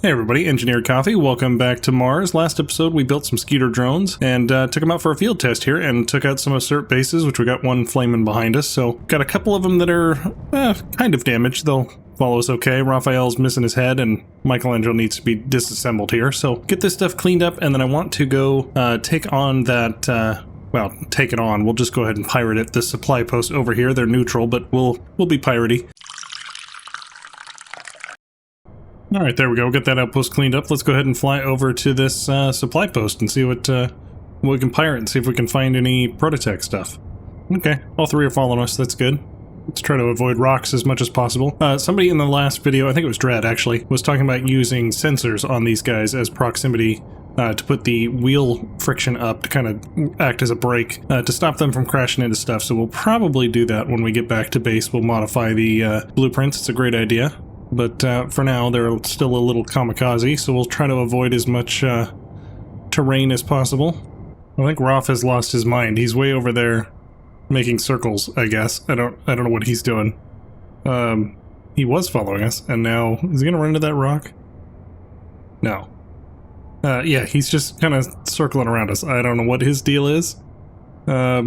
Hey everybody, Engineer Coffee, welcome back to Mars. Last episode we built some Skeeter drones and took them out for a field test here and took out some assert bases, which we got one flaming behind us. So got a couple of them that are kind of damaged. They'll follow us okay. Raphael's missing his head and Michelangelo needs to be disassembled here. So get this stuff cleaned up and then I want to go take on that... well, take it on. We'll just go ahead and pirate it. The supply post over here, they're neutral, but we'll be piratey. Alright, there we go. Get that outpost cleaned up. Let's go ahead and fly over to this supply post and see what we can pirate and see if we can find any prototech stuff. Okay, all three are following us. That's good. Let's try to avoid rocks as much as possible. Somebody in the last video, I think it was Dread actually, was talking about using sensors on these guys as proximity to put the wheel friction up to kind of act as a brake to stop them from crashing into stuff. So we'll probably do that when we get back to base. We'll modify the blueprints. It's a great idea. But for now, they're still a little kamikaze, so we'll try to avoid as much terrain as possible. I think Rolf has lost his mind. He's way over there making circles, I guess. I don't know what he's doing. He was following us, and now is he gonna run into that rock? No. Yeah, he's just kind of circling around us. I don't know what his deal is. Yeah,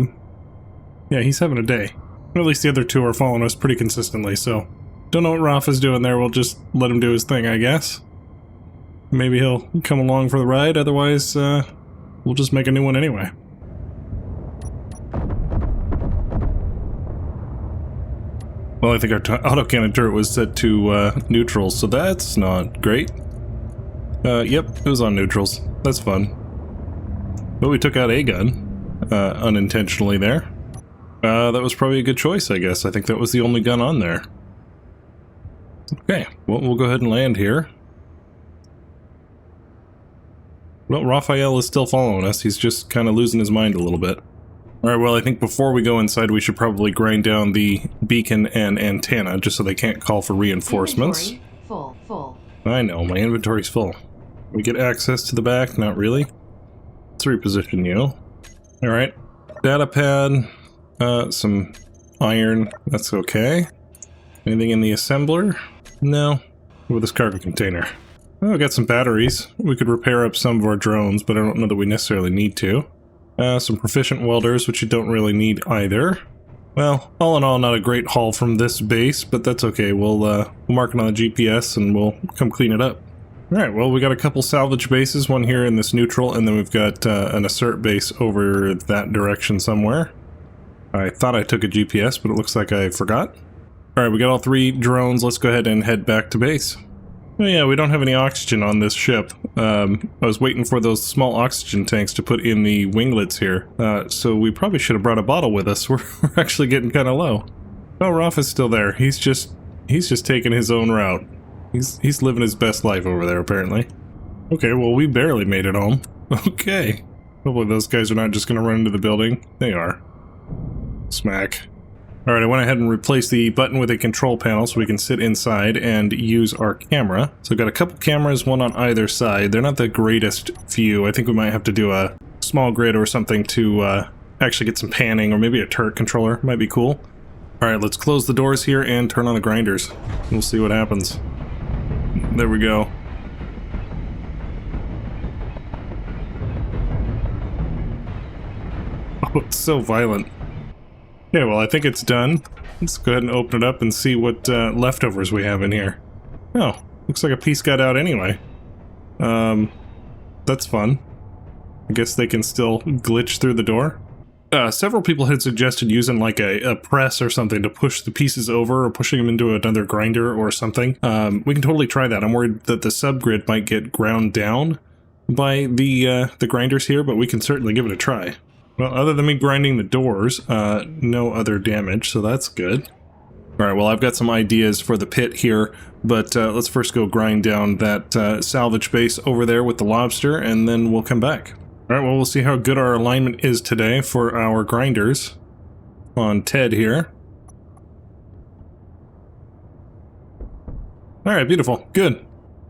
he's having a day. Or at least the other two are following us pretty consistently, so... Don't know what Rolf is doing there, we'll just let him do his thing, I guess. Maybe he'll come along for the ride, otherwise, we'll just make a new one anyway. Well, I think our autocannon turret was set to, neutral, so that's not great. Yep, it was on neutrals. That's fun. But we took out a gun, unintentionally there. That was probably a good choice, I guess. I think that was the only gun on there. Okay, well, we'll go ahead and land here. Well, Raphael is still following us. He's just kind of losing his mind a little bit. Alright, well, I think before we go inside, we should probably grind down the beacon and antenna, just so they can't call for reinforcements. Inventory full. I know, my inventory's full. We get access to the back? Not really. Let's reposition you. Alright, data pad, some iron, that's okay. Anything in the assembler? No. With this cargo container. Oh, I got some batteries. We could repair up some of our drones, but I don't know that we necessarily need to. Some proficient welders, which you don't really need either. Well, all in all, not a great haul from this base, but that's okay. We'll mark it on the GPS and we'll come clean it up. Alright, well, we got a couple salvage bases, one here in this neutral, and then we've got an assert base over that direction somewhere. I thought I took a GPS, but it looks like I forgot. Alright, we got all three drones. Let's go ahead and head back to base. Oh yeah, we don't have any oxygen on this ship. I was waiting for those small oxygen tanks to put in the winglets here. So we probably should have brought a bottle with us. We're actually getting kind of low. Oh, Rolf is still there. He's just taking his own route. He's living his best life over there, apparently. Okay, well, we barely made it home. Okay. Hopefully those guys are not just going to run into the building. They are. Smack. Alright, I went ahead and replaced the button with a control panel so we can sit inside and use our camera. So I've got a couple cameras, one on either side. They're not the greatest view. I think we might have to do a small grid or something to actually get some panning, or maybe a turret controller. Might be cool. Alright, let's close the doors here and turn on the grinders. We'll see what happens. There we go. Oh, it's so violent. Okay, well, I think it's done. Let's go ahead and open it up and see what leftovers we have in here. Oh, looks like a piece got out anyway. That's fun. I guess they can still glitch through the door. Several people had suggested using like a press or something to push the pieces over, or pushing them into another grinder or something. We can totally try that. I'm worried that the subgrid might get ground down by the grinders here, but we can certainly give it a try. Well, other than me grinding the doors, no other damage, so that's good. Alright, well, I've got some ideas for the pit here, but let's first go grind down that salvage base over there with the lobster, and then we'll come back. Alright, well, we'll see how good our alignment is today for our grinders on Ted here. Alright, beautiful. Good.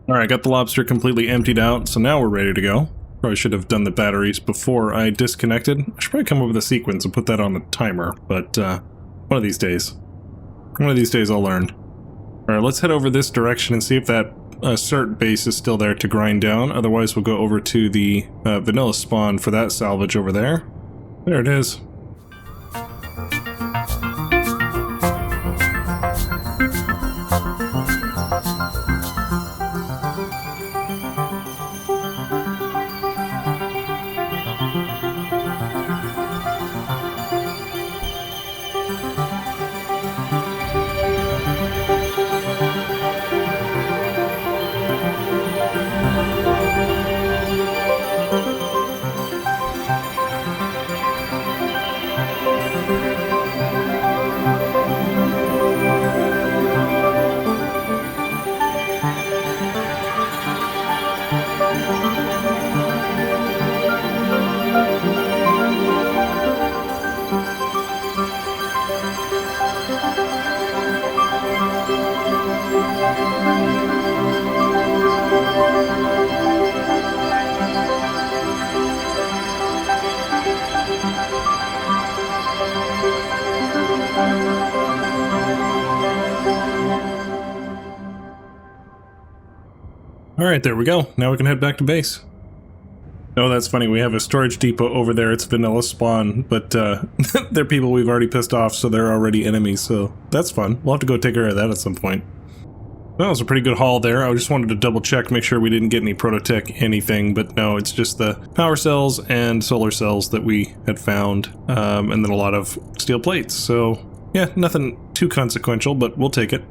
Alright, got the lobster completely emptied out, so now we're ready to go. Probably should have done the batteries before I disconnected. I should probably come up with a sequence and put that on the timer, but one of these days. One of these days I'll learn. Alright, let's head over this direction and see if that cert base is still there to grind down. Otherwise, we'll go over to the vanilla spawn for that salvage over there. There it is. Alright, there we go. Now we can head back to base. Oh, that's funny. We have a storage depot over there. It's vanilla spawn, but they're people we've already pissed off, so they're already enemies, so that's fun. We'll have to go take care of that at some point. That was a pretty good haul there. I just wanted to double check, make sure we didn't get any prototech anything, but no, it's just the power cells and solar cells that we had found, and then a lot of steel plates. So yeah, nothing too consequential, but we'll take it.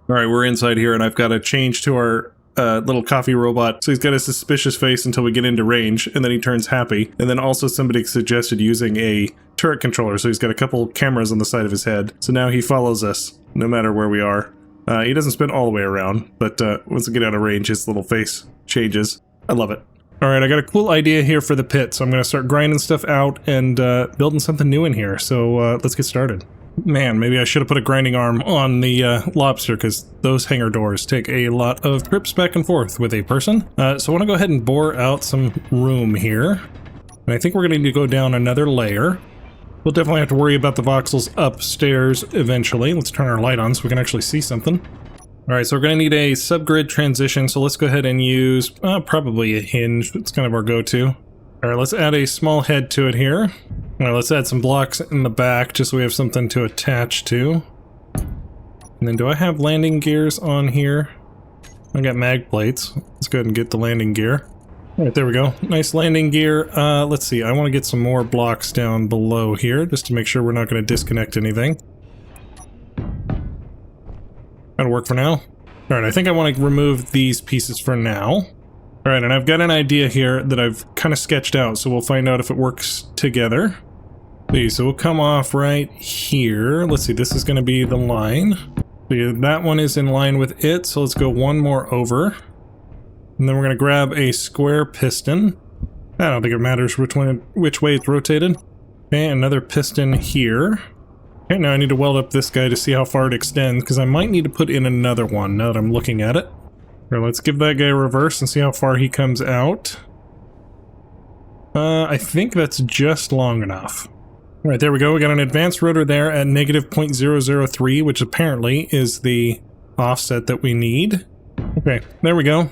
Alright, we're inside here, and I've got to change to our little coffee robot. So he's got a suspicious face until we get into range, and then he turns happy. And then also somebody suggested using a turret controller, so he's got a couple cameras on the side of his head. So now he follows us, no matter where we are. He doesn't spin all the way around, but once we get out of range, his little face changes. I love it. Alright, I got a cool idea here for the pit, so I'm going to start grinding stuff out and building something new in here. So let's get started. Man, maybe I should have put a grinding arm on the Lobster, because those hangar doors take a lot of trips back and forth with a person. So I want to go ahead and bore out some room here. And I think we're going to need to go down another layer. We'll definitely have to worry about the voxels upstairs eventually. Let's turn our light on so we can actually see something. Alright, so we're going to need a subgrid transition, so let's go ahead and use probably a hinge. It's kind of our go-to. Alright, let's add a small head to it here. Alright, let's add some blocks in the back just so we have something to attach to. And then do I have landing gears on here? I got mag plates. Let's go ahead and get the landing gear. Alright, there we go. Nice landing gear. Let's see, I want to get some more blocks down below here just to make sure we're not going to disconnect anything. That'll work for now. Alright, I think I want to remove these pieces for now. Alright, and I've got an idea here that I've kind of sketched out, so we'll find out if it works together. So we'll come off right here. Let's see, this is going to be the line. So that one is in line with it, so let's go one more over. And then we're going to grab a square piston. I don't think it matters which way it's rotated. Okay, another piston here. Okay, now I need to weld up this guy to see how far it extends, because I might need to put in another one now that I'm looking at it. Alright, let's give that guy a reverse and see how far he comes out. I think that's just long enough. Alright, there we go. We got an advanced rotor there at negative 0.003, which apparently is the offset that we need. Okay, there we go.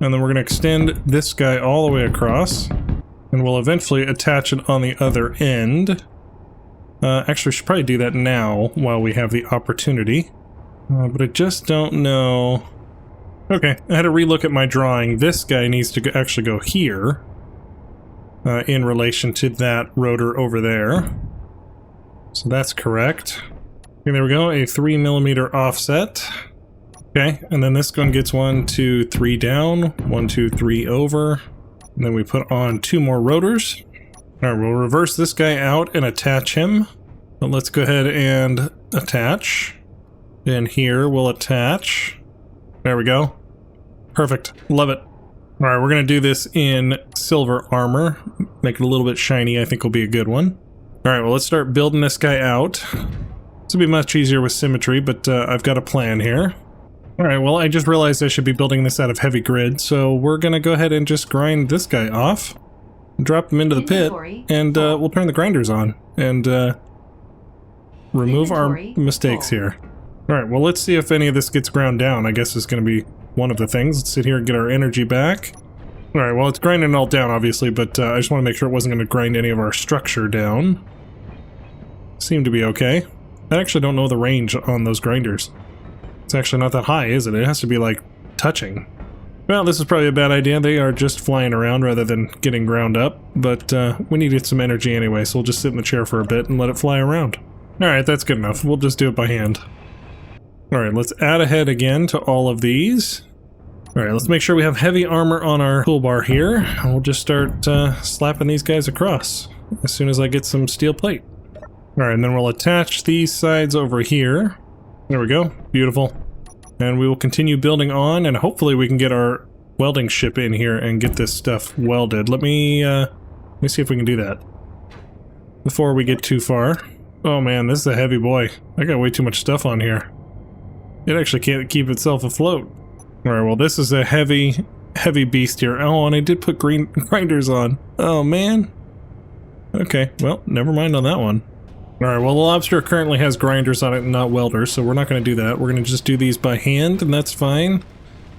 And then we're going to extend this guy all the way across. And we'll eventually attach it on the other end. Actually, we should probably do that now while we have the opportunity. But I just don't know... Okay, I had to relook at my drawing. This guy needs to actually go here in relation to that rotor over there. So that's correct. Okay, there we go, a 3mm offset. Okay, and then this one gets 1, 2, 3 down, 1, 2, 3 over. And then we put on 2 more rotors. Alright, we'll reverse this guy out and attach him. But let's go ahead and attach. And here we'll attach. There we go. Perfect. Love it. Alright, we're going to do this in silver armor. Make it a little bit shiny, I think will be a good one. Alright, well let's start building this guy out. This will be much easier with symmetry, but I've got a plan here. Alright, well I just realized I should be building this out of heavy grid, so we're going to go ahead and just grind this guy off. Drop him into the pit, and we'll turn the grinders on, and remove our mistakes here. Alright, well let's see if any of this gets ground down. I guess it's going to be one of the things. Let's sit here and get our energy back. Alright, well, it's grinding it all down, obviously, but I just want to make sure it wasn't going to grind any of our structure down. Seemed to be okay. I actually don't know the range on those grinders. It's actually not that high, is it? It has to be, like, touching. Well, this is probably a bad idea. They are just flying around rather than getting ground up, but we needed some energy anyway, so we'll just sit in the chair for a bit and let it fly around. Alright, that's good enough. We'll just do it by hand. Alright, let's add a head again to all of these. Alright, let's make sure we have heavy armor on our toolbar here, and we'll just start slapping these guys across as soon as I get some steel plate. Alright, and then we'll attach these sides over here. There we go. Beautiful. And we will continue building on, and hopefully we can get our welding ship in here and get this stuff welded. Let me see if we can do that before we get too far. Oh man, this is a heavy boy. I got way too much stuff on here. It actually can't keep itself afloat. Alright, well this is a heavy beast here. Oh, and I did put green grinders on. Oh man. Okay, well, never mind on that one. Alright, well the Lobster currently has grinders on it and not welders, so we're not going to do that. We're going to just do these by hand, and that's fine.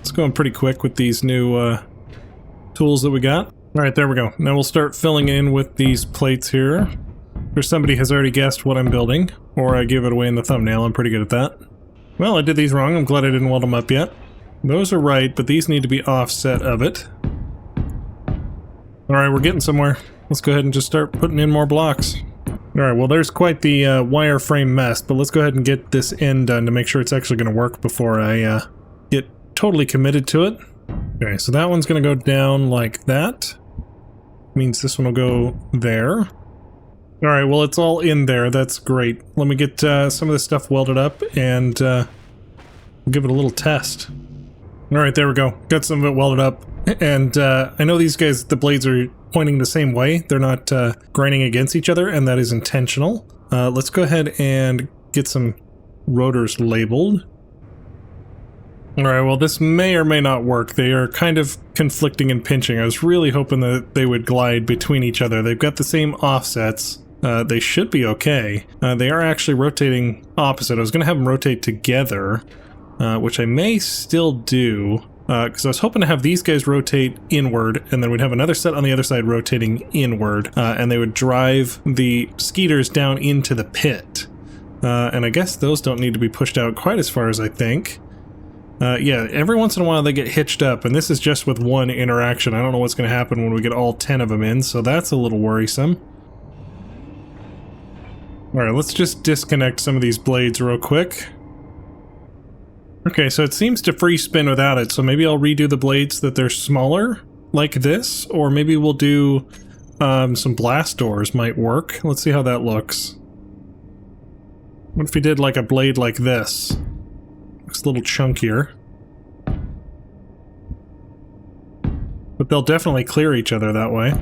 It's going pretty quick with these new tools that we got. Alright, there we go. Now we'll start filling in with these plates here. If somebody has already guessed what I'm building, or I give it away in the thumbnail, I'm pretty good at that. Well, I did these wrong. I'm glad I didn't weld them up yet. Those are right, but these need to be offset of it. Alright, we're getting somewhere. Let's go ahead and just start putting in more blocks. Alright, well there's quite the wireframe mess, but let's go ahead and get this end done to make sure it's actually going to work before I get totally committed to it. Okay, so that one's going to go down like that. Means this one will go there. Alright, well it's all in there, that's great. Let me get some of this stuff welded up and give it a little test. Alright, there we go. Got some of it welded up. And I know these guys, the blades are pointing the same way. They're not grinding against each other, and that is intentional. Let's go ahead and get some rotors labeled. Alright, well this may or may not work. They are kind of conflicting and pinching. I was really hoping that they would glide between each other. They've got the same offsets. They should be okay. They are actually rotating opposite. I was going to have them rotate together, which I may still do. Because I was hoping to have these guys rotate inward, and then we'd have another set on the other side rotating inward, and they would drive the Skeeters down into the pit. And I guess those don't need to be pushed out quite as far as I think. Yeah, every once in a while they get hitched up, and this is just with one interaction. I don't know what's going to happen when we get all 10 of them in, so that's a little worrisome. Alright, let's just disconnect some of these blades real quick. Okay, so it seems to free spin without it, so maybe I'll redo the blades that they're smaller, like this, or maybe we'll do some blast doors might work. Let's see how that looks. What if we did like a blade like this? Looks a little chunkier. But they'll definitely clear each other that way.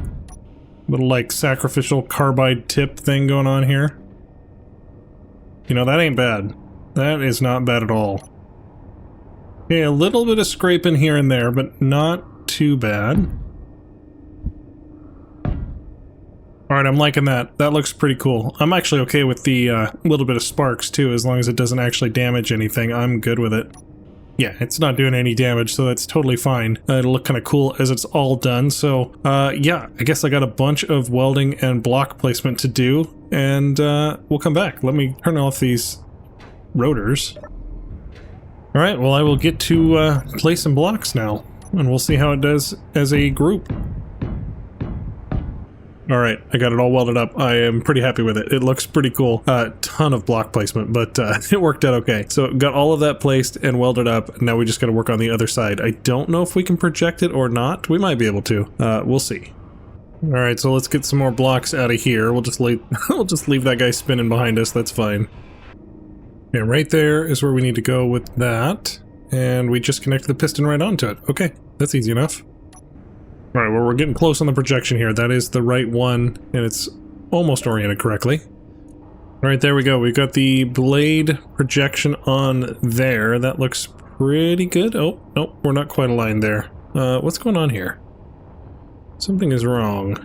Little like sacrificial carbide tip thing going on here. You know, that ain't bad. That is not bad at all. Okay, a little bit of scraping here and there, but not too bad. Alright, I'm liking that. That looks pretty cool. I'm actually okay with the little bit of sparks too, as long as it doesn't actually damage anything. I'm good with it. Yeah, it's not doing any damage, so that's totally fine. It'll look kind of cool as it's all done. So, yeah, I guess I got a bunch of welding and block placement to do, and we'll come back. Let me turn off these rotors. Alright, well I will get to place some blocks now, and we'll see how it does as a group. Alright, I got it all welded up. I am pretty happy with it. It looks pretty cool. Ton of block placement, but it worked out okay. So got all of that placed and welded up. Now we just got to work on the other side. I don't know if we can project it or not. We might be able to. We'll see. Alright, so let's get some more blocks out of here. We'll just leave that guy spinning behind us. That's fine. Yeah, right there is where we need to go with that. And we just connect the piston right onto it. Okay, that's easy enough. Alright, well we're getting close on the projection here. That is the right one, and it's almost oriented correctly. Alright, there we go. We've got the blade projection on there. That looks pretty good. Oh, nope, we're not quite aligned there. What's going on here? Something is wrong.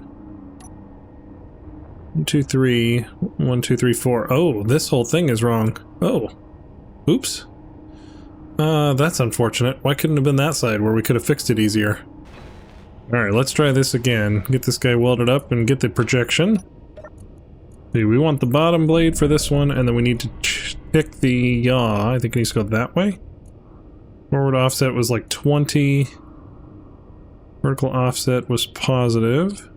1, 2, 3. 1, 2, 3, 4. Oh, this whole thing is wrong. Oh. Oops. That's unfortunate. Why couldn't it have been that side where we could have fixed it easier? Alright, let's try this again. Get this guy welded up and get the projection. See, we want the bottom blade for this one, and then we need to pick the yaw. I think it needs to go that way. Forward offset was like 20. Vertical offset was positive.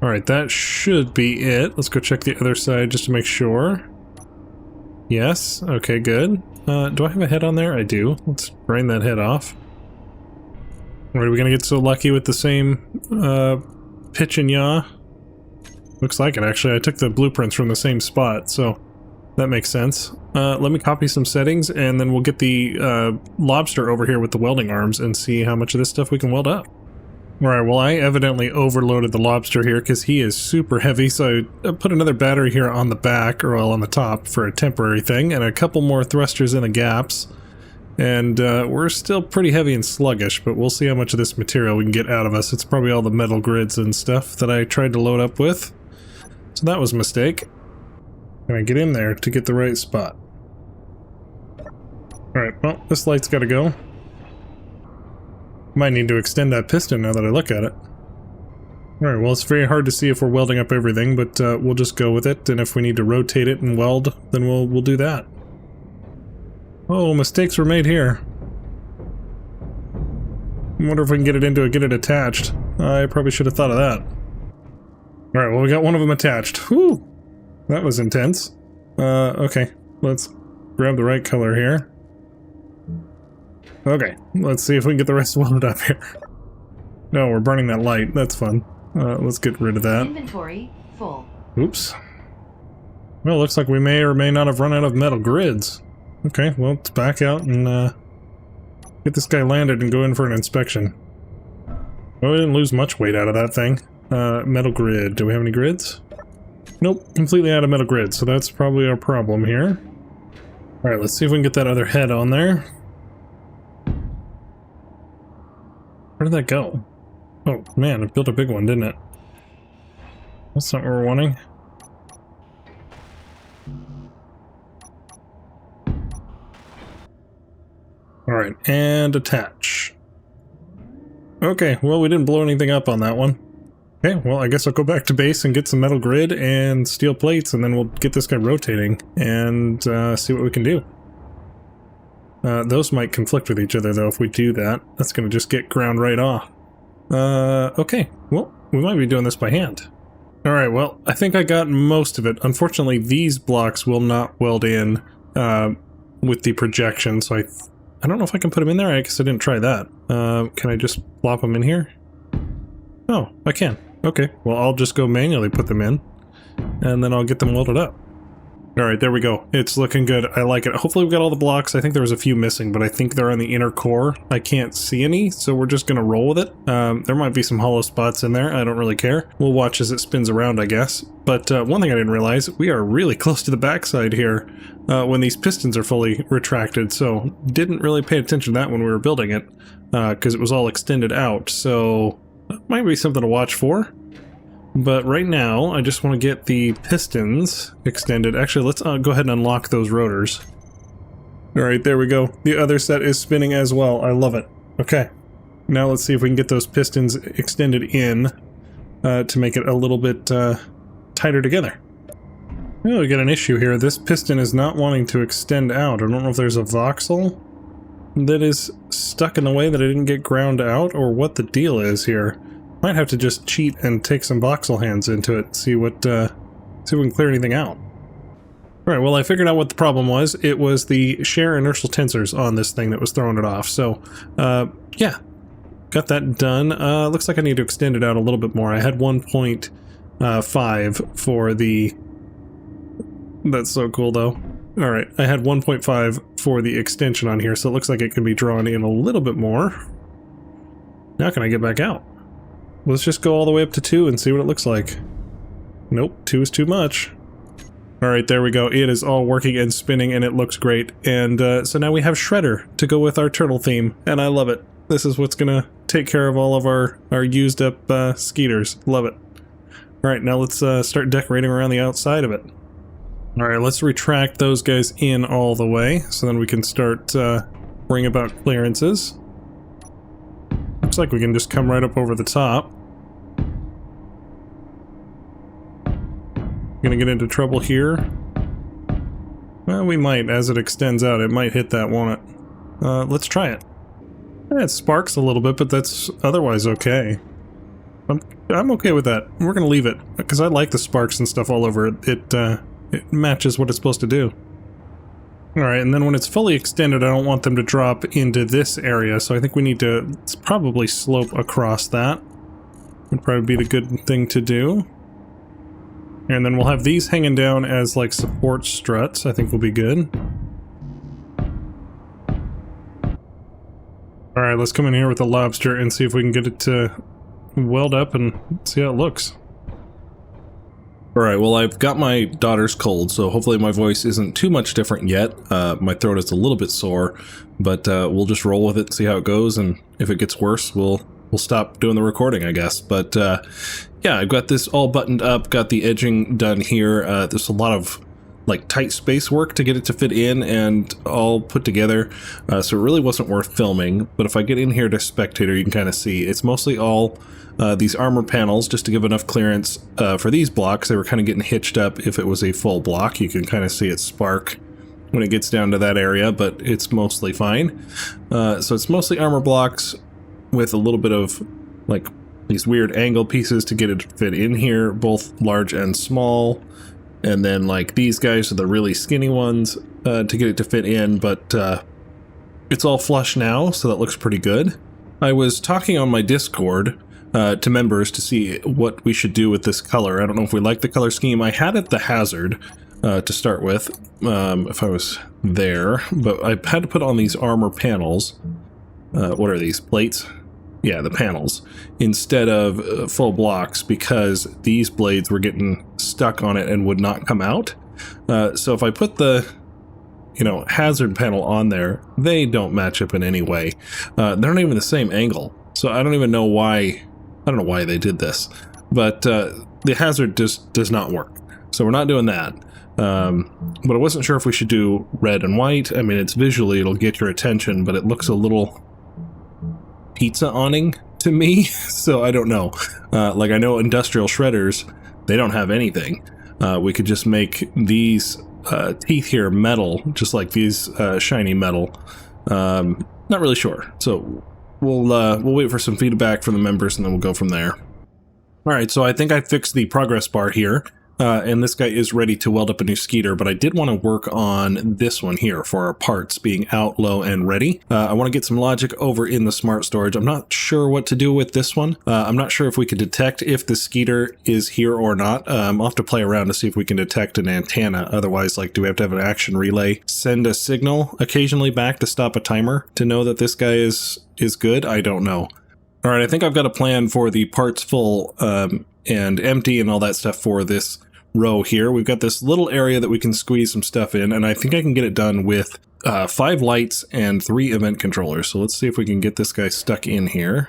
Alright, that should be it. Let's go check the other side just to make sure. Yes, okay, good. Do I have a head on there? I do. Let's grind that head off. Are we gonna get so lucky with the same pitch and yaw? Looks like it, actually. I took the blueprints from the same spot, so that makes sense. Let me copy some settings, and then we'll get the lobster over here with the welding arms and see how much of this stuff we can weld up. Alright, well I evidently overloaded the lobster here because he is super heavy, so I put another battery here on the back, or well, on the top for a temporary thing, and a couple more thrusters in the gaps. And we're still pretty heavy and sluggish, but we'll see how much of this material we can get out of us. It's probably all the metal grids and stuff that I tried to load up with. So that was a mistake. Can I get in there to get the right spot? Alright, well, this light's gotta go. Might need to extend that piston now that I look at it. Alright, well it's very hard to see if we're welding up everything, but we'll just go with it, and if we need to rotate it and weld, then we'll do that. Oh, mistakes were made here. I wonder if we can get it attached. I probably should have thought of that. Alright, well we got one of them attached. Whew! That was intense. Okay, let's grab the right color here. Okay, let's see if we can get the rest welded up here. No, we're burning that light. That's fun. Let's get rid of that. Inventory full. Oops. Well, looks like we may or may not have run out of metal grids. Okay, well, let's back out and get this guy landed and go in for an inspection. Well, we didn't lose much weight out of that thing. Metal grid. Do we have any grids? Nope, completely out of metal grid, so that's probably our problem here. Alright, let's see if we can get that other head on there. Where did that go? Oh, man, it built a big one, didn't it? That's not what we're wanting. Alright, and attach. Okay, well, we didn't blow anything up on that one. Okay, well, I guess I'll go back to base and get some metal grid and steel plates, and then we'll get this guy rotating and see what we can do. Those might conflict with each other, though, if we do that. That's going to just get ground right off. Okay, well, we might be doing this by hand. Alright, well, I think I got most of it. Unfortunately, these blocks will not weld in with the projection, so I don't know if I can put them in there. I guess I didn't try that. Can I just plop them in here? Oh, I can. Okay, well, I'll just go manually put them in, and then I'll get them welded up. Alright, there we go. It's looking good. I like it. Hopefully we've got all the blocks. I think there was a few missing, but I think they're on the inner core. I can't see any, so we're just gonna roll with it. There might be some hollow spots in there. I don't really care. We'll watch as it spins around, I guess. But one thing I didn't realize, we are really close to the backside here when these pistons are fully retracted, so didn't really pay attention to that when we were building it, because it was all extended out, so that might be something to watch for. But right now, I just want to get the pistons extended. Actually, let's go ahead and unlock those rotors. Alright, there we go. The other set is spinning as well. I love it. Okay. Now let's see if we can get those pistons extended in to make it a little bit tighter together. Oh, we got an issue here. This piston is not wanting to extend out. I don't know if there's a voxel that is stuck in the way that I didn't get ground out, or what the deal is here. Might have to just cheat and take some voxel hands into it, see what, see if we can clear anything out. Alright, well I figured out what the problem was. It was the shear inertial tensors on this thing that was throwing it off, so, yeah. Got that done. Looks like I need to extend it out a little bit more. I had 1.5 for the... That's so cool though. Alright, I had 1.5 for the extension on here, so it looks like it can be drawn in a little bit more. Now can I get back out? Let's just go all the way up to 2 and see what it looks like. Nope, 2 is too much. Alright, there we go. It is all working and spinning and it looks great. And so now we have Shredder to go with our turtle theme, and I love it. This is what's gonna take care of all of our used up Skeeters. Love it. Alright, now let's start decorating around the outside of it. Alright, let's retract those guys in all the way, so then we can start worrying about clearances. Looks like we can just come right up over the top. Gonna get into trouble here. Well, we might. As it extends out, it might hit that, won't it? Let's try it. It sparks a little bit, but that's otherwise okay. I'm okay with that. We're gonna leave it, because I like the sparks and stuff all over it. It matches what it's supposed to do. Alright, and then when it's fully extended, I don't want them to drop into this area, so I think we need to probably slope across that. Would probably be the good thing to do. And then we'll have these hanging down as like support struts. I think will be good. Alright, let's come in here with the lobster and see if we can get it to weld up and see how it looks. Alright, well, I've got my daughter's cold, so hopefully my voice isn't too much different yet. My throat is a little bit sore, but we'll just roll with it, see how it goes, and if it gets worse, we'll stop doing the recording, I guess. But yeah, I've got this all buttoned up, got the edging done here. There's a lot of like tight space work to get it to fit in and all put together, so it really wasn't worth filming. But if I get in here to spectator, you can kind of see it's mostly all these armor panels just to give enough clearance for these blocks. They were kind of getting hitched up. If it was a full block, you can kind of see it spark when it gets down to that area, but it's mostly fine. So it's mostly armor blocks with a little bit of like these weird angle pieces to get it to fit in here, both large and small. And then like these guys are the really skinny ones to get it to fit in, but it's all flush now, so that looks pretty good. I was talking on my Discord to members to see what we should do with this color. I don't know if we like the color scheme. I had it the hazard to start with, if I was there, but I had to put on these armor panels. What are these, plates? Yeah, the panels, instead of full blocks, because these blades were getting stuck on it and would not come out. So if I put the, hazard panel on there, they don't match up in any way. They're not even the same angle. So I don't even know why, I don't know why they did this, but the hazard just does not work. So we're not doing that. But I wasn't sure if we should do red and white. I mean, it's visually, it'll get your attention, but it looks a little pizza awning to me, so I don't know. Like I know industrial shredders, they don't have anything. We could just make these teeth here metal, just like these shiny metal. Not really sure. So we'll wait for some feedback from the members and then we'll go from there. All right, so I think I fixed the progress bar here. And this guy is ready to weld up a new Skeeter, but I did want to work on this one here for our parts being out, low, and ready. I want to get some logic over in the smart storage. I'm not sure what to do with this one. I'm not sure if we can detect if the Skeeter is here or not. I'll have to play around to see if we can detect an antenna. Otherwise, like, do we have to have an action relay? Send a signal occasionally back to stop a timer to know that this guy is good? I don't know. All right, I think I've got a plan for the parts full and empty and all that stuff for this row here. We've got this little area that we can squeeze some stuff in, and I think I can get it done with 5 lights and 3 event controllers. So let's see if we can get this guy stuck in here.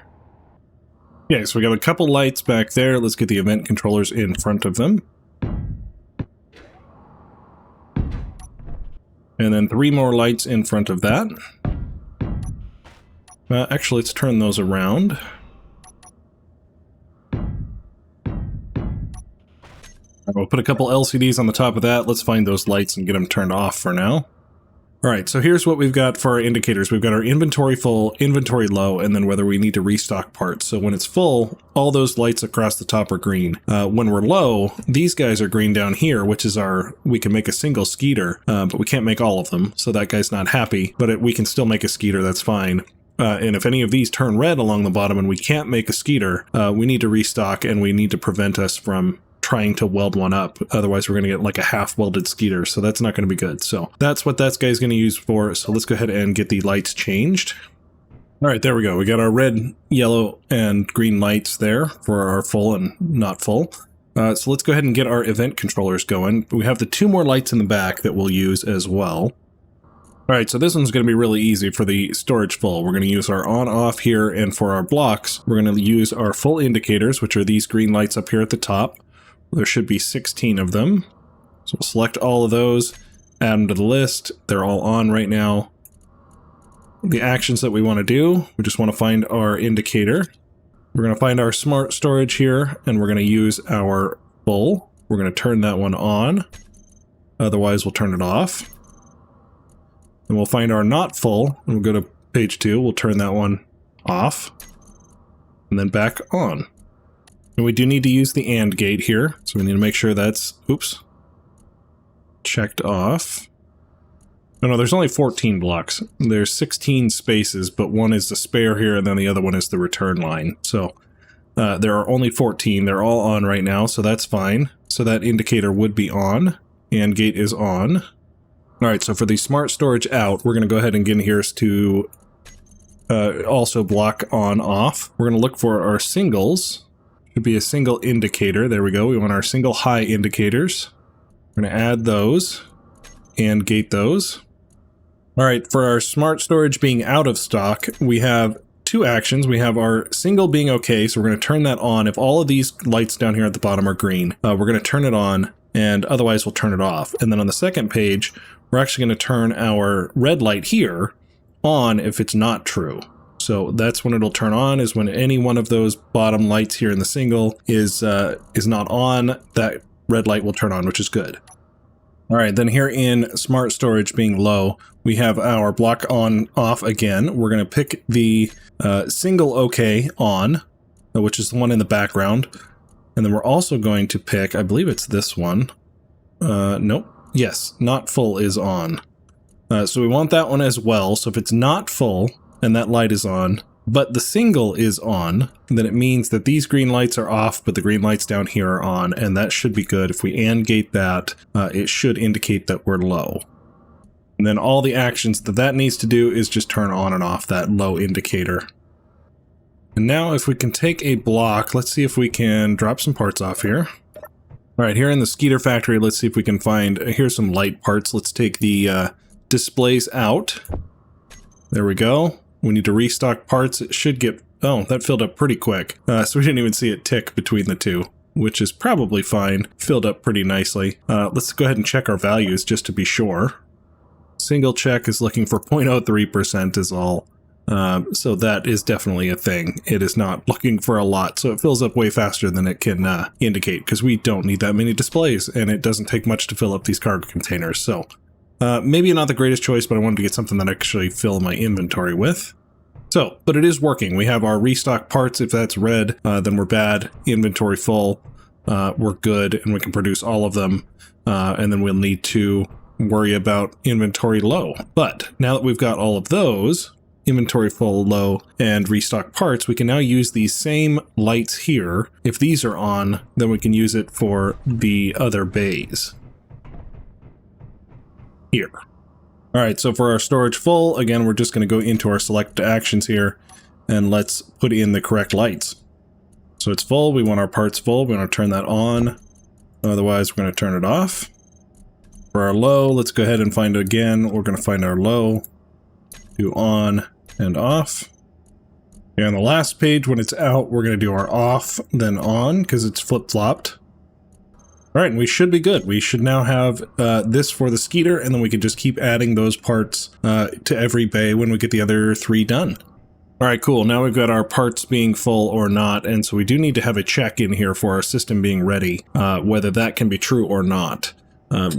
Yeah, so we got a couple lights back there. Let's get the event controllers in front of them. And then 3 more lights in front of that. Actually, let's turn those around. We'll put a couple LCDs on the top of that. Let's find those lights and get them turned off for now. All right, so here's what we've got for our indicators. We've got our inventory full, inventory low, and then whether we need to restock parts. So when it's full, all those lights across the top are green. When we're low, these guys are green down here, which is we can make a single Skeeter, but we can't make all of them. So that guy's not happy, but we can still make a Skeeter, that's fine. And if any of these turn red along the bottom and we can't make a Skeeter, we need to restock and we need to prevent us from trying to weld one up. Otherwise, we're going to get like a half welded Skeeter. So that's not going to be good. So that's what that guy's going to use for. So let's go ahead and get the lights changed. All right, there we go. We got our red, yellow, and green lights there for our full and not full. So let's go ahead and get our event controllers going. We have the 2 more lights in the back that we'll use as well. All right, so this one's going to be really easy for the storage full. We're going to use our on-off here, and for our blocks, we're going to use our full indicators, which are these green lights up here at the top. There should be 16 of them. So we'll select all of those, add them to the list. They're all on right now. the actions that we want to do. We just want to find our indicator. We're going to find our smart storage here, and we're going to use our full. We're going to turn that one on. Otherwise, we'll turn it off. And we'll find our not full, and we'll go to page 2. We'll turn that one off. And then back on. And we do need to use the AND gate here, so we need to make sure that's, oops, checked off. No, there's only 14 blocks. There's 16 spaces, but one is the spare here, and then the other one is the return line. So there are only 14. They're all on right now, so that's fine. So that indicator would be on. AND gate is on. All right, so for the smart storage out, we're going to go ahead and get in here to also block on off. We're going to look for our singles. Should be a single indicator. There we go. We want our single high indicators. We're going to add those and gate those. All right, for our smart storage being out of stock, we have two actions. We have our single being okay, so we're going to turn that on. If all of these lights down here at the bottom are green, we're going to turn it on, and otherwise we'll turn it off. And then on the second page, we're actually going to turn our red light here on if it's not true. So that's when it'll turn on, is when any one of those bottom lights here in the single is not on. That red light will turn on, which is good. All right, then here in smart storage being low, we have our block on off again. We're going to pick the single OK on, which is the one in the background. And then we're also going to pick, I believe it's this one. Nope. Yes, not full is on. So we want that one as well. So if it's not full and that light is on, but the single is on, then it means that these green lights are off, but the green lights down here are on, and that should be good. If we AND gate that, it should indicate that we're low. And then all the actions that needs to do is just turn on and off that low indicator. And now if we can take a block, let's see if we can drop some parts off here. All right, here in the Skeeter factory, let's see if we can find, here's some light parts. Let's take the displays out. There we go. We need to restock parts. It should get, oh, that filled up pretty quick. So we didn't even see it tick between the two, which is probably fine. Filled up pretty nicely. Let's go ahead and check our values just to be sure. Single check is looking for 0.03% is all. So that is definitely a thing. It is not looking for a lot, so it fills up way faster than it can indicate, because we don't need that many displays, and it doesn't take much to fill up these cargo containers. So maybe not the greatest choice, but I wanted to get something that I actually fill my inventory with. So, but it is working. We have our restock parts. If that's red, then we're bad. Inventory full, we're good, and we can produce all of them. And then we'll need to worry about inventory low. But now that we've got all of those, inventory full, low, and restock parts, we can now use these same lights here. If these are on, then we can use it for the other bays. Here. All right, so for our storage full, again, we're just going to go into our select actions here, and let's put in the correct lights. So it's full, we want our parts full, we want to turn that on, otherwise we're going to turn it off. For our low, let's go ahead and find it again. We're going to find our low, do on and off. And on the last page, when it's out, we're going to do our off, then on, because it's flip-flopped. All right, and we should be good. We should now have this for the Skeeter, and then we can just keep adding those parts to every bay when we get the other 3 done. All right, cool. Now we've got our parts being full or not, and so we do need to have a check in here for our system being ready, whether that can be true or not.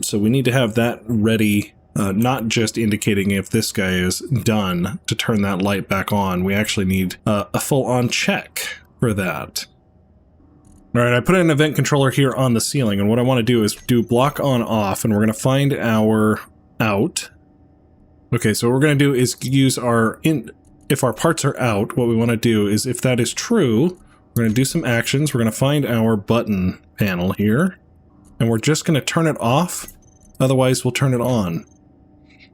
So we need to have that ready, not just indicating if this guy is done to turn that light back on. We actually need a full-on check for that. All right, I put an event controller here on the ceiling, and what I want to do is do block on off, and we're going to find our out. Okay, so what we're going to do is use our, if our parts are out, what we want to do is, if that is true, we're going to do some actions. We're going to find our button panel here, and we're just going to turn it off, otherwise we'll turn it on.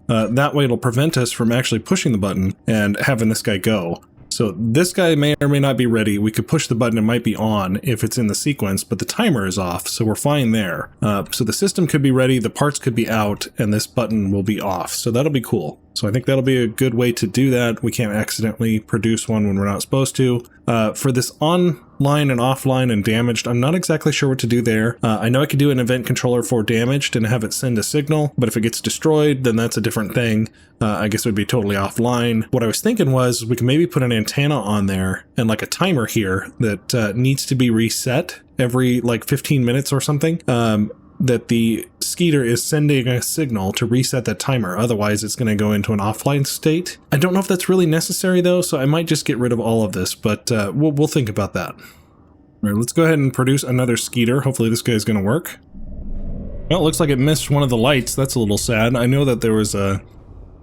That way it'll prevent us from actually pushing the button and having this guy go. So this guy may or may not be ready. We could push the button, it might be on if it's in the sequence, but the timer is off, so we're fine there. So the system could be ready, the parts could be out, and this button will be off, so that'll be cool. So I think that'll be a good way to do that. We can't accidentally produce one when we're not supposed to. For this online and offline and damaged, I'm not exactly sure what to do there. I know I could do an event controller for damaged and have it send a signal, but if it gets destroyed, then that's a different thing. I guess it would be totally offline. What I was thinking was we can maybe put an antenna on there and like a timer here that needs to be reset every like 15 minutes or something. That the Skeeter is sending a signal to reset that timer. Otherwise, it's going to go into an offline state. I don't know if that's really necessary though, so I might just get rid of all of this, but we'll think about that. All right, let's go ahead and produce another Skeeter. Hopefully this guy's going to work. Well, it looks like it missed one of the lights. That's a little sad. I know that there was a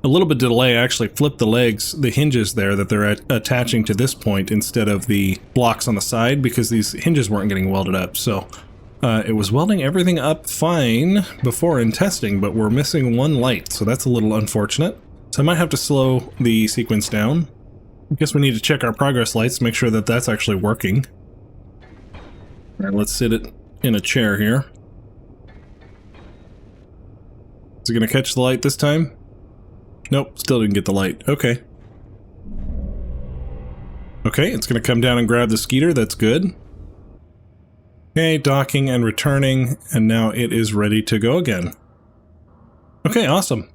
little bit of delay. I actually flipped the legs, the hinges there that they're attaching to this point instead of the blocks on the side because these hinges weren't getting welded up. So it was welding everything up fine before in testing, but we're missing one light, so that's a little unfortunate. So I might have to slow the sequence down. I guess we need to check our progress lights to make sure that that's actually working. All right, let's sit it in a chair here. Is it going to catch the light this time? Nope, still didn't get the light. Okay. Okay, it's going to come down and grab the Skeeter. That's good. Okay, docking and returning, and now it is ready to go again. Okay, awesome.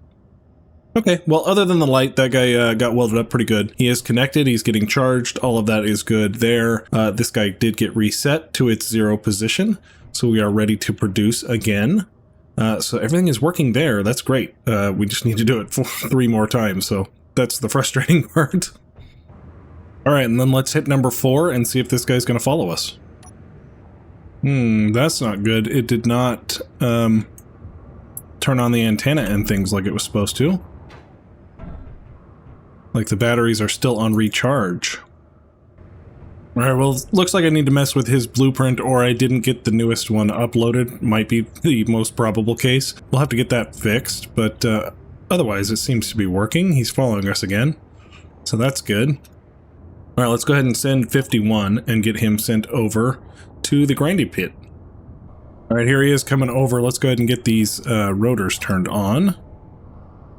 Okay, well, other than the light, that guy got welded up pretty good. He is connected, he's getting charged, all of that is good there. This guy did get reset to its 0 position, so we are ready to produce again. So everything is working there, that's great. We just need to do it 3 more times, so that's the frustrating part. Alright, and then let's hit number 4 and see if this guy's going to follow us. That's not good. It did not turn on the antenna and things like it was supposed to. Like the batteries are still on recharge. Alright, well, looks like I need to mess with his blueprint or I didn't get the newest one uploaded. Might be the most probable case. We'll have to get that fixed, but otherwise it seems to be working. He's following us again, so that's good. Alright, let's go ahead and send 51 and get him sent over to the grinding pit. Alright, here he is coming over. Let's go ahead and get these rotors turned on.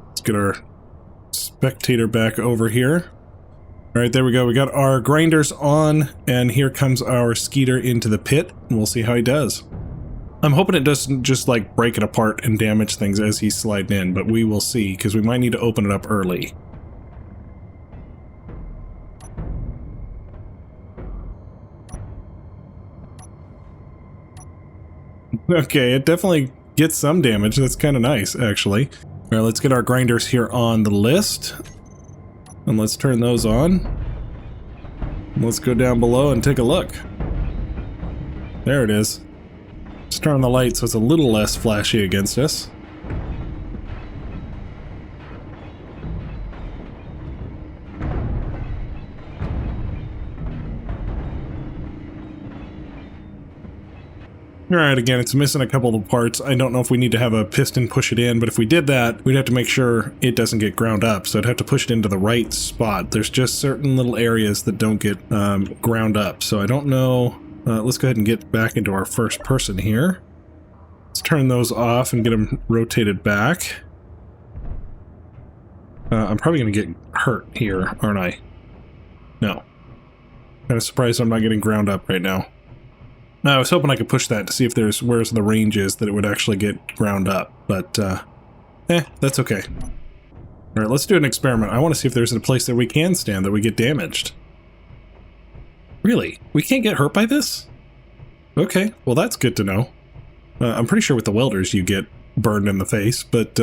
Let's get our spectator back over here. Alright, there we go. We got our grinders on, and here comes our Skeeter into the pit. We'll see how he does. I'm hoping it doesn't just like break it apart and damage things as he's sliding in, but we will see, because we might need to open it up early. Okay, it definitely gets some damage. That's kind of nice, actually. All right, let's get our grinders here on the list. And let's turn those on. Let's go down below and take a look. There it is. Just turn on the light so it's a little less flashy against us. Alright, again, it's missing a couple of parts. I don't know if we need to have a piston push it in, but if we did that, we'd have to make sure it doesn't get ground up. So I'd have to push it into the right spot. There's just certain little areas that don't get ground up. So I don't know. Let's go ahead and get back into our first person here. Let's turn those off and get them rotated back. I'm probably going to get hurt here, aren't I? No. Kind of surprised I'm not getting ground up right now. I was hoping I could push that to see if there's where's the range is that it would actually get ground up, but that's okay. All right, let's do an experiment. I want to see if there's a place that we can stand that we get damaged. Really? We can't get hurt by this? Okay, well that's good to know. I'm pretty sure with the welders you get burned in the face, but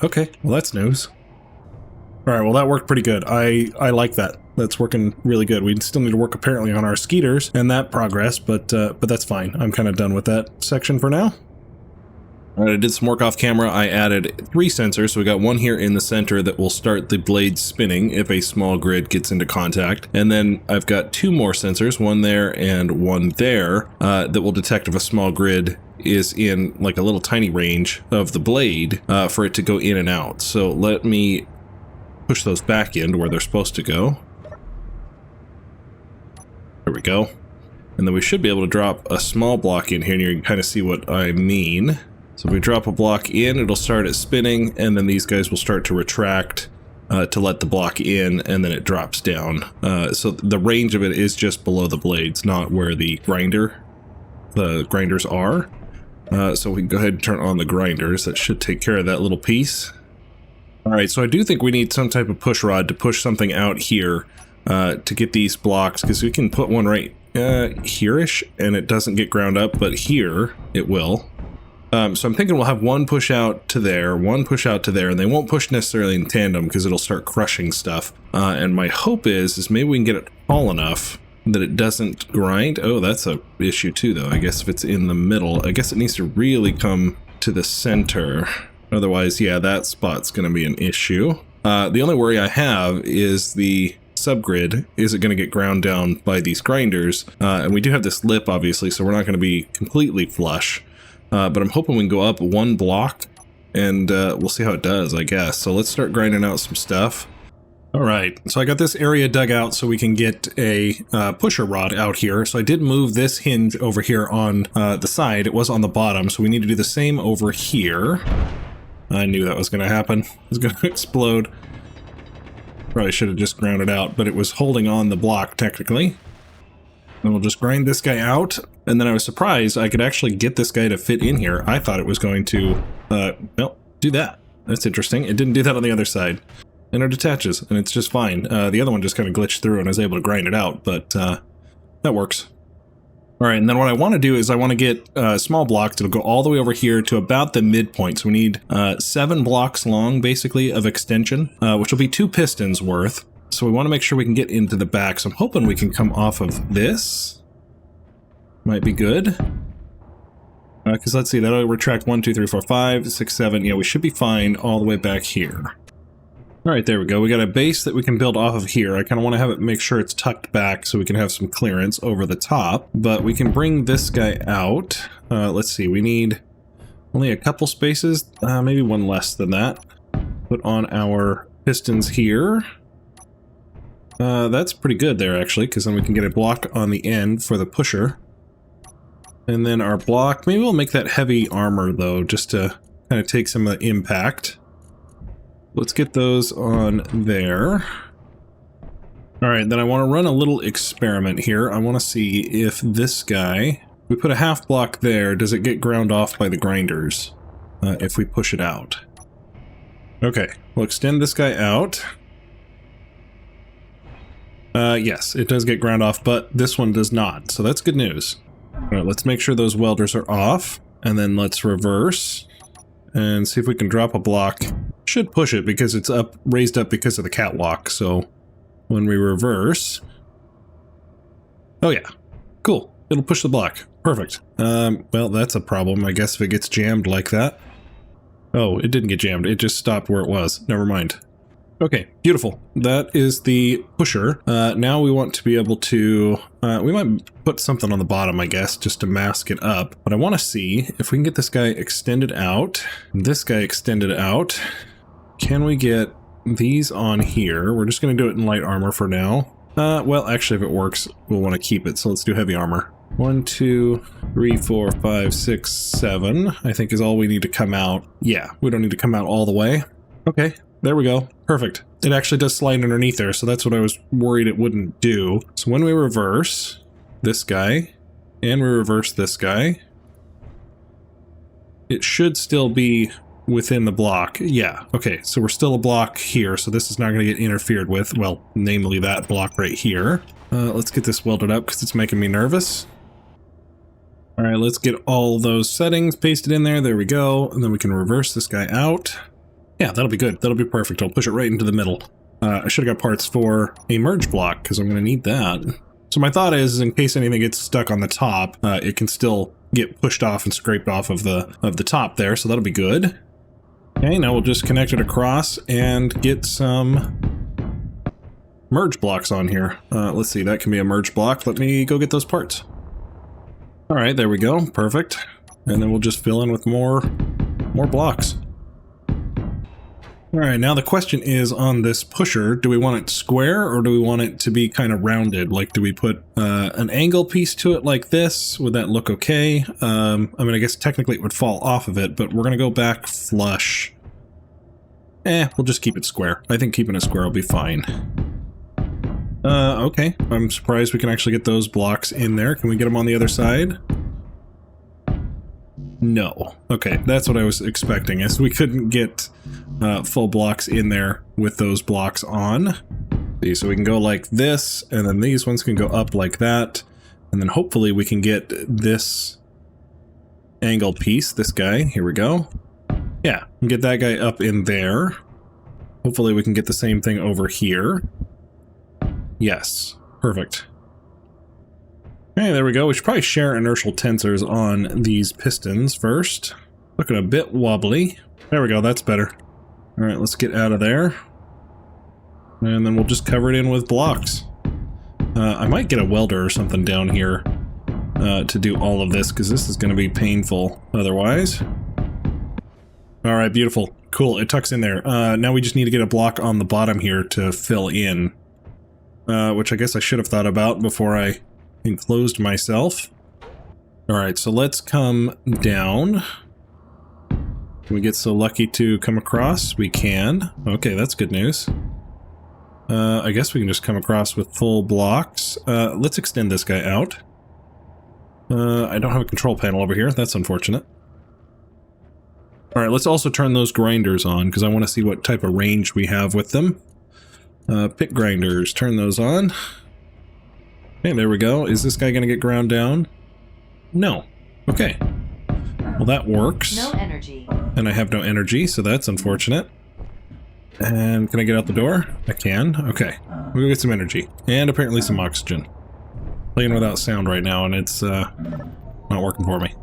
okay, well that's news. All right, well that worked pretty good. I like that. That's working really good. We still need to work apparently on our Skeeters and that progress, but that's fine. I'm kind of done with that section for now. All right, I did some work off camera. I added 3 sensors. So we got one here in the center that will start the blade spinning if a small grid gets into contact. And then I've got 2 more sensors, one there and one there, that will detect if a small grid is in like a little tiny range of the blade for it to go in and out. So let me push those back in to where they're supposed to go. There we go. And then we should be able to drop a small block in here and you can kind of see what I mean. So if we drop a block in, it'll start it spinning, and then these guys will start to retract to let the block in, and then it drops down. So the range of it is just below the blades, not where the grinders are. So we can go ahead and turn on the grinders. That should take care of that little piece. All right, so I do think we need some type of push rod to push something out here to get these blocks, because we can put one right here-ish, and it doesn't get ground up, but here it will. So I'm thinking we'll have one push out to there, one push out to there, and they won't push necessarily in tandem because it'll start crushing stuff. And my hope is maybe we can get it tall enough that it doesn't grind. Oh, that's a issue too, though. I guess if it's in the middle, I guess it needs to really come to the center. Otherwise, yeah, that spot's going to be an issue. The only worry I have is the subgrid. Is it going to get ground down by these grinders? And we do have this lip, obviously, so we're not going to be completely flush. But I'm hoping we can go up one block, and we'll see how it does, I guess. So let's start grinding out some stuff. All right, so I got this area dug out so we can get a pusher rod out here. So I did move this hinge over here on the side. It was on the bottom, so we need to do the same over here. I knew that was going to happen. It was going to explode. Probably should have just ground it out, but it was holding on the block technically. And we'll just grind this guy out. And then I was surprised I could actually get this guy to fit in here. I thought it was going to, well, do that. That's interesting. It didn't do that on the other side. And it detaches, and it's just fine. The other one just kind of glitched through, and I was able to grind it out, but that works. All right, and then what I want to do is I want to get small blocks. It'll go all the way over here to about the midpoint. So we need 7 blocks long, basically, of extension, which will be 2 pistons worth. So we want to make sure we can get into the back. So I'm hoping we can come off of this. Might be good. Because let's see, that'll retract 1, 2, 3, 4, 5, 6, 7. Yeah, we should be fine all the way back here. All right, there we go. We got a base that we can build off of here. I kind of want to have it make sure it's tucked back so we can have some clearance over the top. But we can bring this guy out. Let's see, we need only a couple spaces, maybe one less than that. Put on our pistons here. That's pretty good there, actually, because then we can get a block on the end for the pusher. And then our block, maybe we'll make that heavy armor, though, just to kind of take some of the impact. Let's get those on there. All right, then I want to run a little experiment here. I want to see if this guy, we put a half block there, does it get ground off by the grinders if we push it out? Okay, we'll extend this guy out. Yes, it does get ground off, but this one does not, so that's good news. All right, let's make sure those welders are off, and then let's reverse and see if we can drop a block. Should push it because it's up, raised up because of the catwalk. So when we reverse, oh yeah, cool. It'll push the block. Perfect. Well, that's a problem, I guess, if it gets jammed like that. Oh, it didn't get jammed. It just stopped where it was. Never mind. Okay, beautiful. That is the pusher. Now we want to be able to, we might put something on the bottom, I guess, just to mask it up. But I want to see if we can get this guy extended out, this guy extended out. Can we get these on here? We're just going to do it in light armor for now. Well, actually, if it works, we'll want to keep it. So let's do heavy armor. 1, 2, 3, 4, 5, 6, 7, I think is all we need to come out. Yeah, we don't need to come out all the way. Okay, there we go. Perfect. It actually does slide underneath there, so that's what I was worried it wouldn't do. So when we reverse this guy, and we reverse this guy, it should still be within the block. Yeah, okay, so we're still a block here, so this is not going to get interfered with, well, namely that block right here. Let's get this welded up because it's making me nervous. All right, let's get all those settings pasted in there. There we go. And then we can reverse this guy out. Yeah, that'll be good. That'll be perfect. I'll push it right into the middle. I should have got parts for a merge block because I'm going to need that. So my thought is, in case anything gets stuck on the top, it can still get pushed off and scraped off of the top there. So that'll be good. Okay, now we'll just connect it across and get some merge blocks on here. Let's see, that can be a merge block. Let me go get those parts. All right, there we go. Perfect. And then we'll just fill in with more blocks. All right, now the question is on this pusher, do we want it square or do we want it to be kind of rounded? Like, do we put an angle piece to it like this? Would that look okay? I mean, I guess technically it would fall off of it, but we're going to go back flush. We'll just keep it square. I think keeping it square will be fine. Okay. I'm surprised we can actually get those blocks in there. Can we get them on the other side? No. Okay, that's what I was expecting, is we couldn't get full blocks in there with those blocks on. See, so we can go like this, and then these ones can go up like that, and then hopefully we can get this angle piece, this guy, here we go. Yeah, get that guy up in there. Hopefully we can get the same thing over here. Yes, perfect. Okay, there we go. We should probably share inertial tensors on these pistons first. Looking a bit wobbly. There we go, that's better. All right, let's get out of there. And then we'll just cover it in with blocks. I might get a welder or something down here to do all of this, because this is going to be painful otherwise. All right, beautiful. Cool, it tucks in there. Now we just need to get a block on the bottom here to fill in. Which I guess I should have thought about before I enclosed myself. Alright, so let's come down. Can we get so lucky to come across? We can. Okay, that's good news. I guess we can just come across with full blocks. Let's extend this guy out. I don't have a control panel over here. That's unfortunate. Alright, let's also turn those grinders on, because I want to see what type of range we have with them. Pit grinders, turn those on. Okay, there we go. Is this guy going to get ground down? No. Okay. Well, that works. No energy. And I have no energy, so that's unfortunate. And can I get out the door? I can. Okay. We'll get some energy. And apparently some oxygen. Playing without sound right now, and it's not working for me.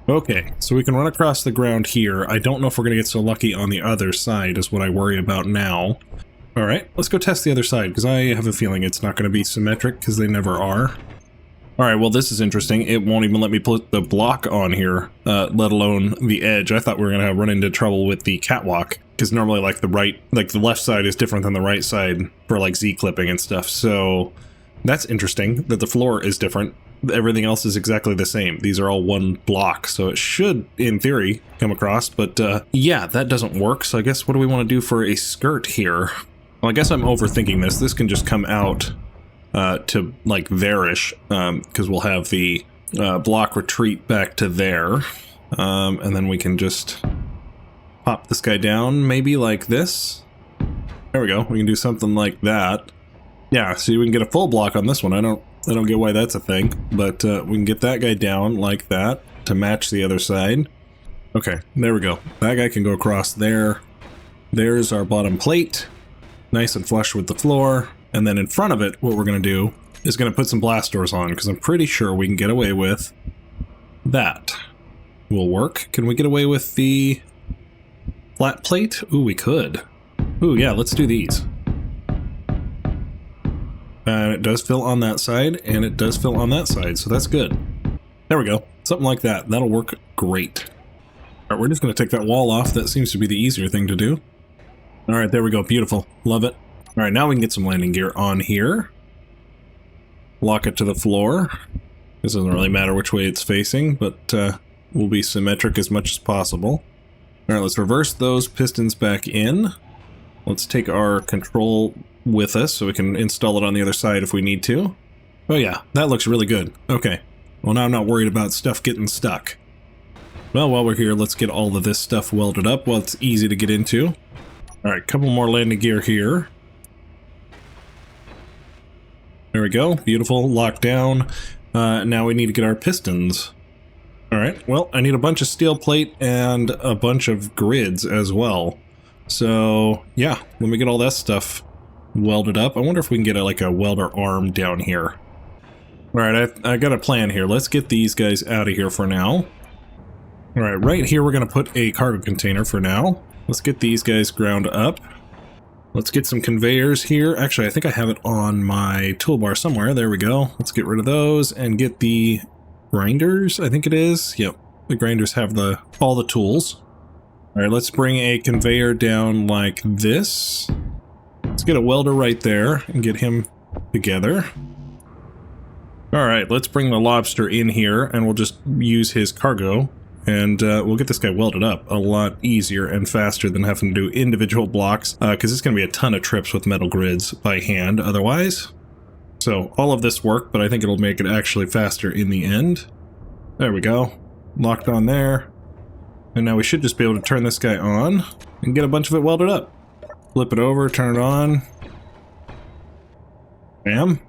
Okay, so we can run across the ground here. I don't know if we're going to get so lucky on the other side is what I worry about now. Alright, let's go test the other side, because I have a feeling it's not going to be symmetric, because they never are. Alright, well this is interesting. It won't even let me put the block on here, let alone the edge. I thought we were going to run into trouble with the catwalk, because normally like the left side is different than the right side for like Z-clipping and stuff, so that's interesting that the floor is different. Everything else is exactly the same. These are all one block, so it should, in theory, come across, but yeah, that doesn't work, so I guess what do we want to do for a skirt here? Well, I guess I'm overthinking this. This can just come out to like there-ish, because we'll have the block retreat back to there, and then we can just pop this guy down, maybe like this. There we go. We can do something like that. Yeah, see, we can get a full block on this one. I don't get why that's a thing, but we can get that guy down like that to match the other side. Okay, there we go. That guy can go across there. There's our bottom plate. Nice and flush with the floor, and then in front of it, what we're going to do is going to put some blast doors on, because I'm pretty sure we can get away with that. Will work. Can we get away with the flat plate? Ooh, we could. Ooh, yeah, let's do these. And it does fill on that side, and it does fill on that side, so that's good. There we go. Something like that. That'll work great. Alright, we're just going to take that wall off. That seems to be the easier thing to do. Alright, there we go. Beautiful. Love it. Alright, now we can get some landing gear on here. Lock it to the floor. This doesn't really matter which way it's facing, but we'll be symmetric as much as possible. Alright, let's reverse those pistons back in. Let's take our control with us so we can install it on the other side if we need to. Oh yeah, that looks really good. Okay. Well, now I'm not worried about stuff getting stuck. Well, while we're here, let's get all of this stuff welded up. Well, it's easy to get into. Alright, couple more landing gear here. There we go. Beautiful. Locked down. Now we need to get our pistons. Alright, well, I need a bunch of steel plate and a bunch of grids as well. So, yeah, let me get all that stuff welded up. I wonder if we can get like a welder arm down here. Alright, I got a plan here. Let's get these guys out of here for now. Alright, right here we're going to put a cargo container for now. Let's get these guys ground up. Let's get some conveyors here. Actually, I think I have it on my toolbar somewhere. There we go. Let's get rid of those and get the grinders, I think it is. Yep, the grinders have all the tools. All right, let's bring a conveyor down like this. Let's get a welder right there and get him together. All right, let's bring the Lobster in here and we'll just use his cargo and we'll get this guy welded up a lot easier and faster than having to do individual blocks because it's going to be a ton of trips with metal grids by hand otherwise. So all of this worked, but I think it'll make it actually faster in the end. There we go. Locked on there. And now we should just be able to turn this guy on and get a bunch of it welded up. Flip it over, turn it on. Bam.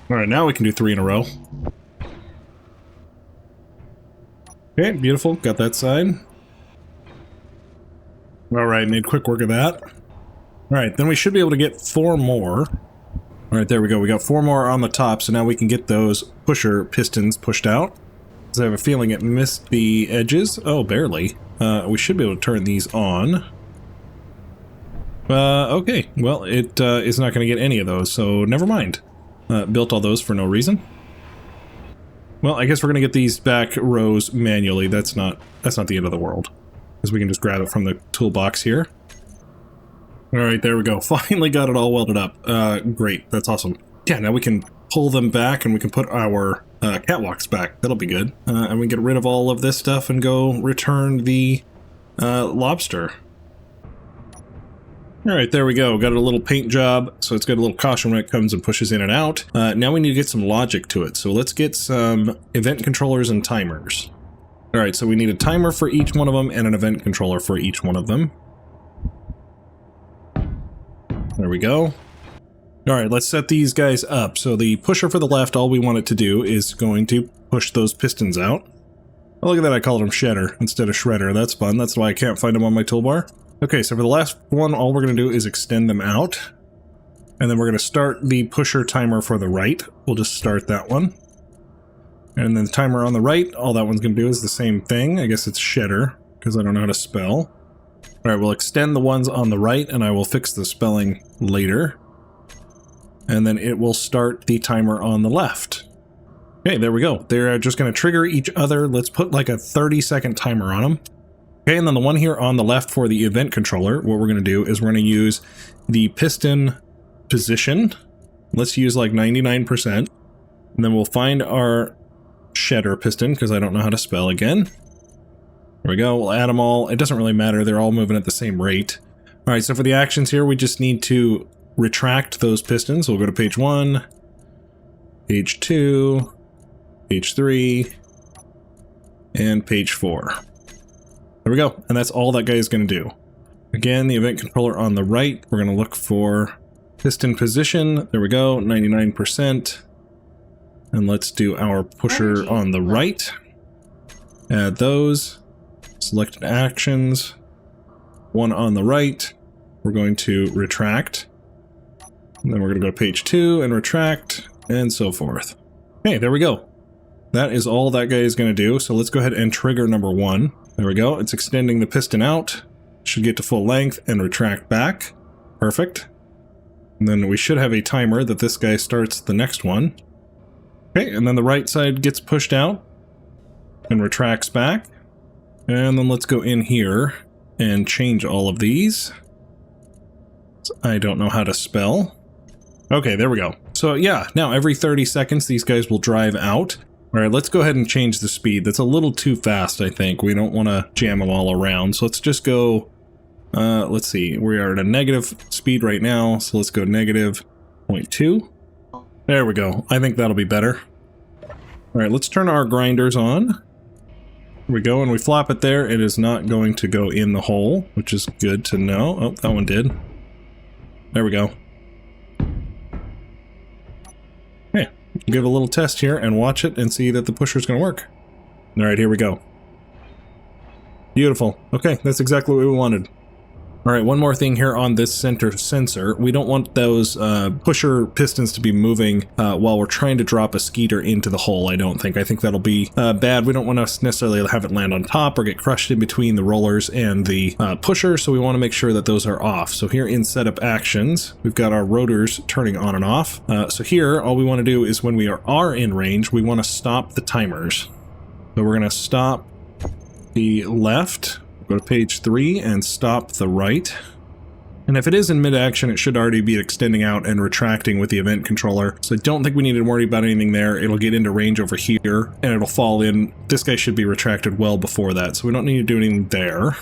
Alright, now we can do 3 in a row. Okay, beautiful. Got that side. Alright, made quick work of that. Alright, then we should be able to get 4 more. Alright, there we go. We got 4 more on the top, so now we can get those pusher pistons pushed out. I have a feeling it missed the edges. Oh, barely. We should be able to turn these on. Okay. Well, it is not going to get any of those, so never mind. Built all those for no reason. Well, I guess we're going to get these back rows manually. That's not the end of the world, because we can just grab it from the toolbox here. All right, there we go. Finally got it all welded up. Great. That's awesome. Yeah, now we can pull them back and we can put our catwalks back. That'll be good. And we can get rid of all of this stuff and go return the Lobster. Alright, there we go. Got a little paint job, so it's got a little caution when it comes and pushes in and out. Now we need to get some logic to it, so let's get some event controllers and timers. Alright, so we need a timer for each one of them and an event controller for each one of them. There we go. Alright, let's set these guys up. So the pusher for the left, all we want it to do is going to push those pistons out. Oh, look at that, I called them Shedder instead of Shredder. That's fun. That's why I can't find them on my toolbar. Okay, so for the last one, all we're going to do is extend them out. And then we're going to start the pusher timer for the right. We'll just start that one. And then the timer on the right, all that one's going to do is the same thing. I guess it's Shedder, because I don't know how to spell. Alright, we'll extend the ones on the right, and I will fix the spelling later. And then it will start the timer on the left. Okay, there we go. They're just going to trigger each other. Let's put like a 30-second timer on them. Okay, and then the one here on the left for the event controller, what we're going to do is we're going to use the piston position. Let's use like 99%. And then we'll find our Shedder piston, because I don't know how to spell again. There we go. We'll add them all. It doesn't really matter. They're all moving at the same rate. All right, so for the actions here, we just need to retract those pistons. We'll go to page 1, page 2, page 3, and page 4. There we go, and that's all that guy is going to do. Again, the event controller on the right, we're going to look for piston position. There we go, 99%. And let's do our pusher on the right. Add those. Selected actions. One on the right. We're going to retract. And then we're going to go to page 2 and retract, and so forth. Okay, there we go. That is all that guy is going to do, so let's go ahead and trigger number 1. There we go, it's extending the piston out. Should get to full length and retract back. Perfect. And then we should have a timer that this guy starts the next one. Okay, and then the right side gets pushed out and retracts back. And then let's go in here and change all of these. I don't know how to spell. Okay, there we go. So yeah, now every 30 seconds these guys will drive out. Alright, let's go ahead and change the speed. That's a little too fast, I think. We don't want to jam them all around. So let's just go, let's see, we are at a negative speed right now. So let's go negative 0.2. There we go. I think that'll be better. Alright, let's turn our grinders on. Here we go, and we flop it there. It is not going to go in the hole, which is good to know. Oh, that one did. There we go. Okay, give a little test here and watch it and see that the pusher is going to work. All right, here we go. Beautiful. Okay, that's exactly what we wanted. All right, one more thing here on this center sensor. We don't want those pusher pistons to be moving while we're trying to drop a Skeeter into the hole, I don't think. I think that'll be bad. We don't want to necessarily have it land on top or get crushed in between the rollers and the pusher, so we want to make sure that those are off. So here in setup actions, we've got our rotors turning on and off. So here, all we want to do is when we are in range, we want to stop the timers. So we're going to stop the left Go to page 3 and stop the right. And if it is in mid-action, it should already be extending out and retracting with the event controller. So I don't think we need to worry about anything there. It'll get into range over here, and it'll fall in. This guy should be retracted well before that, so we don't need to do anything there.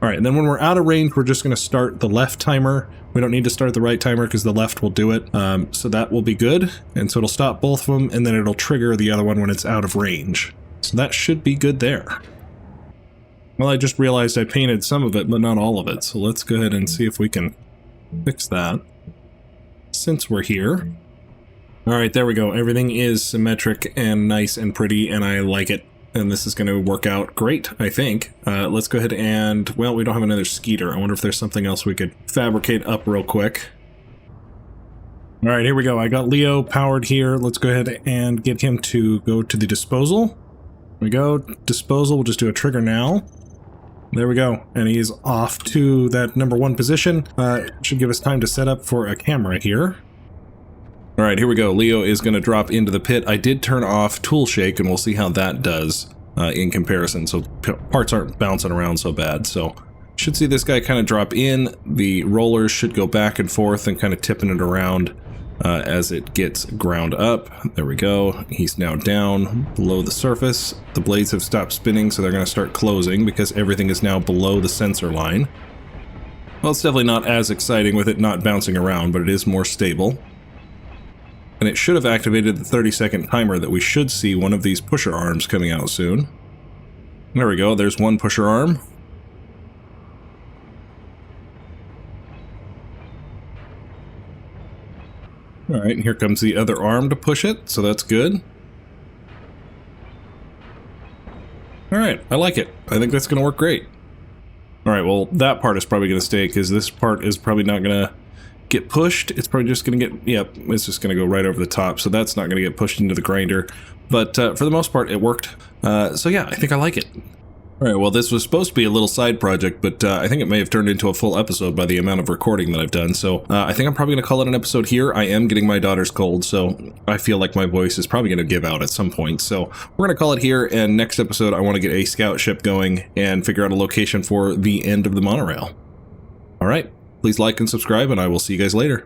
Alright, and then when we're out of range, we're just going to start the left timer. We don't need to start the right timer because the left will do it. So that will be good. And so it'll stop both of them, and then it'll trigger the other one when it's out of range. So that should be good there. Well, I just realized I painted some of it, but not all of it. So let's go ahead and see if we can fix that since we're here. Alright, there we go. Everything is symmetric and nice and pretty, and I like it. And this is going to work out great, I think. Let's go ahead and, well, we don't have another Skeeter. I wonder if there's something else we could fabricate up real quick. All right, here we go. I got Leo powered here. Let's go ahead and get him to go to the disposal. There we go. Disposal. We'll just do a trigger now. There we go. And he's off to that #1 position. Should give us time to set up for a camera here. All right, here we go. Leo is going to drop into the pit. I did turn off tool shake, and we'll see how that does in comparison. So parts aren't bouncing around so bad. So should see this guy kind of drop in. The rollers should go back and forth and kind of tipping it around as it gets ground up. There we go. He's now down below the surface. The blades have stopped spinning, so they're going to start closing because everything is now below the sensor line. Well, it's definitely not as exciting with it not bouncing around, but it is more stable. And it should have activated the 30-second timer that we should see one of these pusher arms coming out soon. There we go, there's one pusher arm. Alright, and here comes the other arm to push it, so that's good. Alright, I like it. I think that's going to work great. Alright, well, that part is probably going to stay, because this part is probably not going to get pushed. It's probably just going to get, yep, it's just going to go right over the top, so that's not going to get pushed into the grinder. But for the most part, it worked. So yeah, I think I like it. Alright, well, this was supposed to be a little side project, but I think it may have turned into a full episode by the amount of recording that I've done. So I think I'm probably going to call it an episode here. I am getting my daughter's cold, so I feel like my voice is probably going to give out at some point. So we're going to call it here, and next episode, I want to get a scout ship going and figure out a location for the end of the monorail. Alright. Please like and subscribe, and I will see you guys later.